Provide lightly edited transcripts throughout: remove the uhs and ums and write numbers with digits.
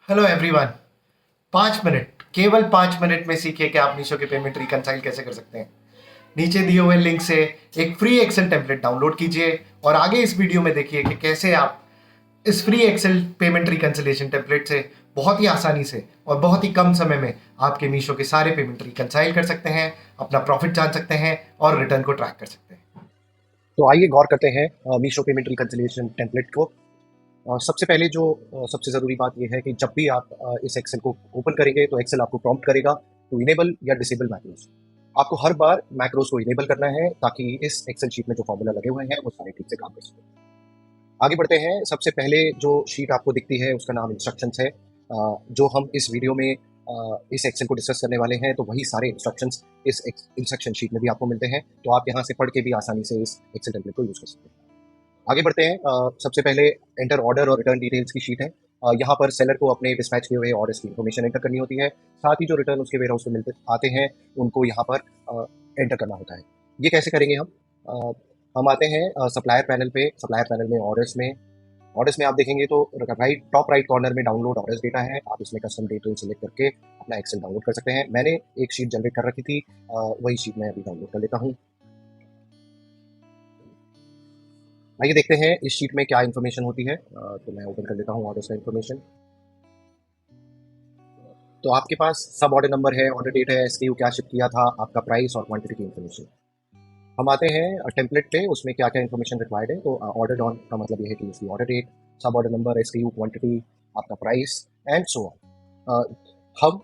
Hello everyone. 5 minute, केवल 5 minute में सीखिए कि आप मीशो के पेमेंट रिकनसाइल कैसे कर सकते हैं। नीचे दिए हुए लिंक से एक फ्री एक्सेल टेम्पलेट डाउनलोड कीजिए और आगे इस वीडियो में देखिए कि कैसे आप इस free excel payment reconciliation template से बहुत ही आसानी से और बहुत ही कम समय में आपके मीशो के सारे पेमेंट रिकनसाइल कर सकते हैं, अपना प्रॉफिट जान सकते हैं और रिटर्न को ट्रैक कर सकते हैं। तो आइए गौर करते हैं मीशो पेमेंट रिकन्सिलिएशन टेम्पलेट को। सबसे पहले जो सबसे ज़रूरी बात यह है कि जब भी आप इस एक्सेल को ओपन करेंगे तो एक्सेल आपको प्रॉम्प्ट करेगा टू इनेबल या डिसेबल मैक्रोस। आपको हर बार मैक्रोस को इनेबल करना है ताकि इस एक्सेल शीट में जो फॉर्मूला लगे हुए हैं वो सारे ठीक से काम कर सकें। आगे बढ़ते हैं। सबसे पहले जो शीट आपको दिखती है उसका नाम इंस्ट्रक्शंस है। जो हम इस वीडियो में इस एक्सेल को डिस्कस करने वाले हैं तो वही सारे इंस्ट्रक्शंस इस इंस्ट्रक्शन शीट में भी आपको मिलते हैं, तो आप यहाँ से पढ़ के भी आसानी से इस एक्सेल टेम्पलेट को यूज़ कर सकते हैं। आगे बढ़ते हैं। सबसे पहले एंटर ऑर्डर और रिटर्न डिटेल्स की शीट है। यहाँ पर सेलर को अपने डिस्पैच किए हुए ऑर्डर्स की इन्फॉर्मेशन एंटर करनी होती है। साथ ही जो रिटर्न उसके वेयर हाउस में मिलते आते हैं उनको यहाँ पर एंटर करना होता है। ये कैसे करेंगे हम? हम आते हैं सप्लायर पैनल पे। सप्लायर पैनल में ऑर्डर्स में आप देखेंगे तो टॉप राइट कॉर्नर में डाउनलोड ऑर्डर्स डेटा है। आप इसमें कस्टम डेट सेलेक्ट करके अपना एक्सेल डाउनलोड कर सकते हैं। मैंने एक शीट जनरेट कर रखी थी, वही शीट मैं अभी डाउनलोड कर लेता हूँ। आइए देखते हैं इस शीट में क्या इन्फॉर्मेशन होती है। तो मैं ओपन कर लेता हूँ ऑर्डर्स का इन्फॉर्मेशन। तो आपके पास सब ऑर्डर नंबर है, ऑर्डर डेट है, एसक्यू क्या शिप किया था, आपका प्राइस और क्वांटिटी की इन्फॉर्मेशन। हम आते हैं टेम्पलेट पे, उसमें क्या क्या इन्फॉर्मेशन रिक्वायर्ड है। तो ऑर्डर ऑन का मतलब ये है कि उसकी ऑर्डर डेट, सब ऑर्डर नंबर, एसक्यू, क्वांटिटी, आपका प्राइस एंड सो ऑन। हम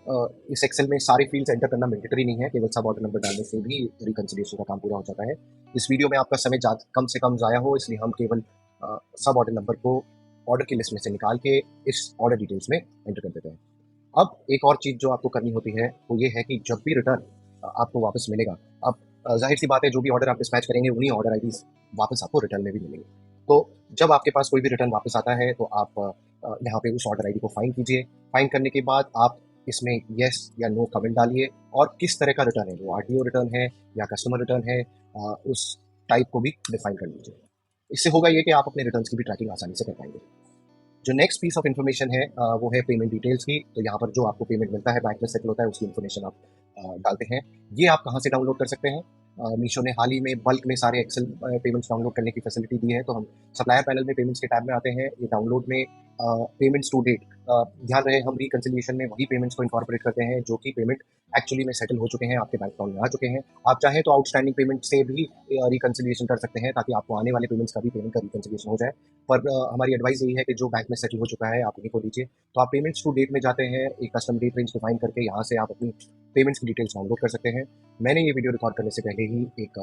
इस एक्सेल में सारे फील्ड्स एंटर करना मैंडेटरी नहीं है, केवल सब ऑर्डर नंबर डालने से भी रिकंसिलिएशन का काम पूरा हो जाता है। इस वीडियो में आपका समय कम से कम ज़ाया हो, इसलिए हम केवल सब ऑर्डर नंबर को ऑर्डर की लिस्ट में से निकाल के इस ऑर्डर डिटेल्स में एंटर कर देते हैं। अब एक और चीज़ जो आपको करनी होती है वो ये है कि जब भी रिटर्न आपको वापस मिलेगा, अब ज़ाहिर सी बात है जो भी ऑर्डर आप डिस्पैच करेंगे उन्हीं ऑर्डर आईडीज़ वापस आपको रिटर्न में भी मिलेंगे। तो जब आपके पास कोई भी रिटर्न वापस आता है तो आप यहाँ पे उस ऑर्डर आईडी को फाइंड कीजिए। फाइंड करने के बाद आप इसमें येस या नो कमेंट डालिए और किस तरह का रिटर्न है, वो आरटीओ रिटर्न है या कस्टमर रिटर्न है, उस टाइप को भी डिफाइन कर लीजिए। इससे होगा ये कि आप अपने रिटर्न्स की भी ट्रैकिंग आसानी से कर पाएंगे। जो नेक्स्ट पीस ऑफ इन्फॉर्मेशन है वो है पेमेंट डिटेल्स की। तो यहाँ पर जो आपको पेमेंट मिलता है, बैंक में सेटल होता है, उसकी इन्फॉर्मेशन आप डालते हैं। ये आप कहाँ से डाउनलोड कर सकते हैं? मीशो ने हाल ही में बल्क में सारे एक्सेल पेमेंट्स डाउनलोड करने की फैसिलिटी दी है। तो हम सप्लायर पैनल में पेमेंट्स के टैब में आते हैं, ये डाउनलोड में पेमेंट्स टू डेट। ध्यान रहे हम रिकंसिलिएशन में वही पेमेंट्स को इनकॉर्पोरेट करते हैं जो कि पेमेंट एक्चुअली में सेटल हो चुके हैं, आपके बैंक अकाउंट में आ चुके हैं। आप चाहें तो आउटस्टैंडिंग पेमेंट से भी रिकंसिलिएशन कर सकते हैं ताकि आपको आने वाले पेमेंट्स का भी पेमेंट का रिकंसिलिएशन हो जाए। पर हमारी एडवाइस यही है कि जो बैंक में सेटल हो चुका है आप उन्हीं को लीजिए। तो आप पेमेंट्स टू डेट में जाते हैं, एक कस्टम डेट रेंज डिफाइन करके यहाँ से आप अपनी पेमेंट्स की डिटेल्स डाउनलोड कर सकते हैं। मैंने ये वीडियो रिकॉर्ड करने से पहले ही एक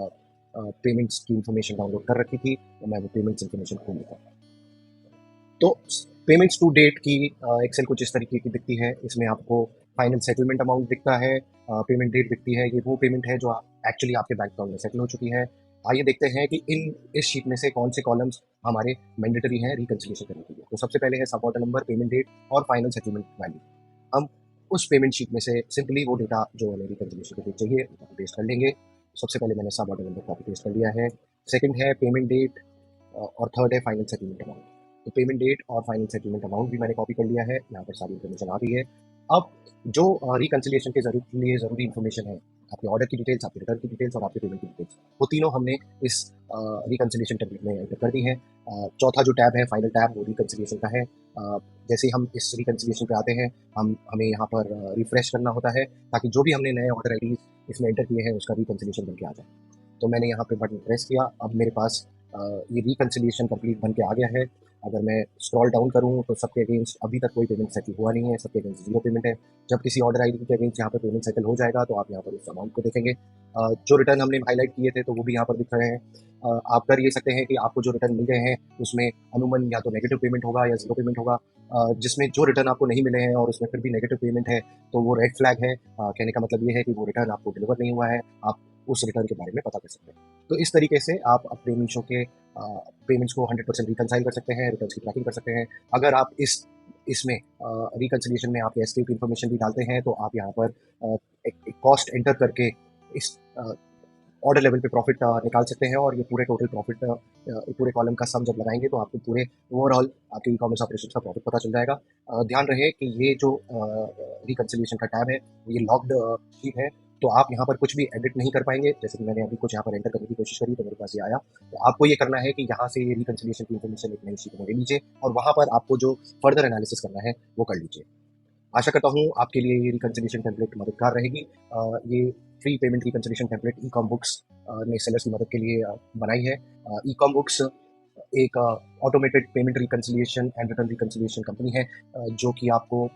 पेमेंट्स की इन्फॉर्मेशन डाउनलोड कर रखी थी, तो मैं वो पेमेंट्स इन्फॉर्मेशन खोल लेता हूँ। तो पेमेंट्स टू डेट की एक्सेल कुछ इस तरीके की दिखती है। इसमें आपको फाइनल सेटलमेंट अमाउंट दिखता है, पेमेंट डेट दिखती है। ये वो पेमेंट है जो एक्चुअली आपके बैंक अकाउंट में सेटल हो चुकी है। आइए देखते हैं कि इस शीट में से कौन से कॉलम्स हमारे मैंडेटरी हैं रिकंसिलिएशन करने के लिए। तो सबसे पहले है सब ऑर्डर नंबर, पेमेंट डेट और फाइनल सेटलमेंट वैल्यू। हम उस पेमेंट शीट में से सिंपली वो डेटा जो हमें रिकंसिलिएशन के लिए चाहिए कॉपी पेस्ट कर लेंगे। सबसे पहले मैंने सब ऑर्डर नंबर कॉपी पेस्ट कर लिया है। सेकंड है पेमेंट डेट और थर्ड है फाइनल सेटलमेंट अमाउंट। तो पेमेंट डेट और फाइनल सेटलमेंट अमाउंट भी मैंने कॉपी कर लिया है, यहाँ पर सारी इन्फॉर्मेशन आ रही है। अब जो रिकंसिलिएशन के लिए ज़रूरी इन्फॉर्मेशन है, आपके ऑर्डर की डिटेल्स, आपके रिटर्न की डिटेल्स और आपके पेमेंट की डिटेल्स, वो तीनों हमने इस रिकंसिलिएशन टेम्पलेट में एंटर कर दी है। चौथा जो टैब है, फाइनल टैब, वो रिकंसिलिएशन का है। जैसे ही हम इस रिकंसिलिएशन पे आते हैं, हमें यहाँ पर रिफ्रेश करना होता है ताकि जो भी हमने नए ऑर्डर आईडीज इसमें एंटर किए हैं उसका रिकंसिलिएशन बन के आ जाए। तो मैंने यहाँ पे बटन प्रेस किया, अब मेरे पास ये रिकंसिलिएशन कंप्लीट बन के आ गया है। अगर मैं स्क्रॉल डाउन करूँ तो सबके अगेंस्ट अभी तक कोई पेमेंट सेटल हुआ नहीं है, सबके अगेंस्ट जीरो पेमेंट है। जब किसी ऑर्डर आईडी के अगेंस्ट यहाँ पर पेमेंट सेटल हो जाएगा तो आप यहाँ पर उस अमाउंट को देखेंगे। जो रिटर्न हमने हाईलाइट किए थे तो वो भी यहाँ पर दिख रहे हैं। आप कर ये सकते हैं कि आपको जो रिटर्न मिल गए हैं उसमें अमूमन या तो नेगेटिव पेमेंट होगा या जीरो पेमेंट होगा। जिसमें जो रिटर्न आपको नहीं मिले हैं और उसमें फिर भी नेगेटिव पेमेंट है तो वो रेड फ्लैग है। कहने का मतलब ये है कि वो रिटर्न आपको डिलीवर नहीं हुआ है, आप उस रिटर्न के बारे में पता कर सकते हैं। तो इस तरीके से आप अपने मीशो के पेमेंट्स को 100% रिकंसाइल कर सकते हैं, रिटर्न्स की ट्रैकिंग कर सकते हैं। अगर आप इसमें रिकंसिलिएशन में आप एसक्यू की इन्फॉर्मेशन भी डालते हैं तो आप यहाँ पर एक कॉस्ट एंटर करके इस ऑर्डर लेवल पे प्रॉफिट निकाल सकते हैं और ये पूरे टोटल प्रॉफिट पूरे कॉलम का सम जब लगाएंगे तो आपको पूरे ओवरऑल आपके ई कॉमर्स ऑपरेशन का प्रॉफिट पता चल जाएगा। ध्यान रहे कि ये जो रिकन्सिलिएशन का टैब है ये लॉक्ड शीट है, तो आप यहाँ पर कुछ भी एडिट नहीं कर पाएंगे। जैसे कि मैंने अभी कुछ यहाँ पर एंटर करने की कोशिश करी तो मेरे पास ये आया। तो आपको ये करना है कि यहाँ से ये रिकन्सिलिएशन की इन्फॉर्मेशन एक नई शीट में ले लीजिए और वहाँ पर आपको जो फर्दर एनालिसिस करना है वो कर लीजिए। आशा करता हूँ आपके लिए ये रिकन्सिलिएशन टेम्पलेट मददगार रहेगी। ये free payment reconciliation template e com books ने सेलर्स की मदद के लिए बनाई है। ई कॉम बुक्स एक automated payment reconciliation and return reconciliation company है, जो कि आपको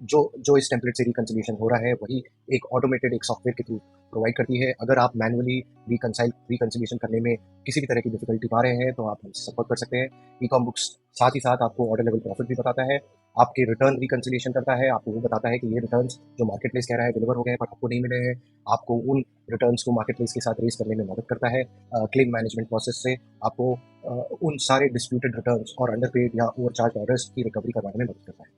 जो जो इस टेम्पलेट से रिकन्सिलिएशन हो रहा है वही एक ऑटोमेटेड एक सॉफ्टवेयर के थ्रू प्रोवाइड करती है। अगर आप मैनुअली रिकन्सिलिएशन करने में किसी भी तरह की डिफिकल्टी पा रहे हैं तो आप हमसे संपर्क कर सकते हैं। ई कॉम बुक्स साथ ही साथ आपको ऑर्डर लेवल प्रॉफिट भी बताता है, आपके रिटर्न रिकन्सिलिएशन करता है, आपको वो बताता है कि ये रिटर्न्स जो मार्केट प्लेस कह रहा है डिलीवर हो गए पर आपको नहीं मिले हैं, आपको उन रिटर्न्स को मार्केट प्लेस के साथ रेस करने में मदद करता है। क्लेम मैनेजमेंट प्रोसेस से आपको उन सारे डिस्प्यूटेड रिटर्न्स और अंडरपेड या ओवरचार्ज ऑर्डर्स की रिकवरी करवाने में मदद करता है।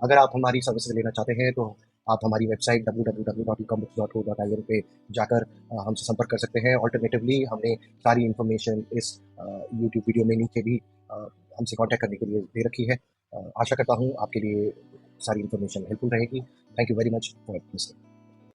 अगर आप हमारी सर्विसेज लेना चाहते हैं तो आप हमारी वेबसाइट www.ecommerce.co.in पे जाकर हमसे संपर्क कर सकते हैं। ऑल्टरनेटिवली हमने सारी इन्फॉर्मेशन इस यूट्यूब वीडियो में नीचे भी हमसे कांटेक्ट करने के लिए दे रखी है। आशा करता हूँ आपके लिए सारी इन्फॉर्मेशन हेल्पफुल रहेगी। Thank you very much for listening.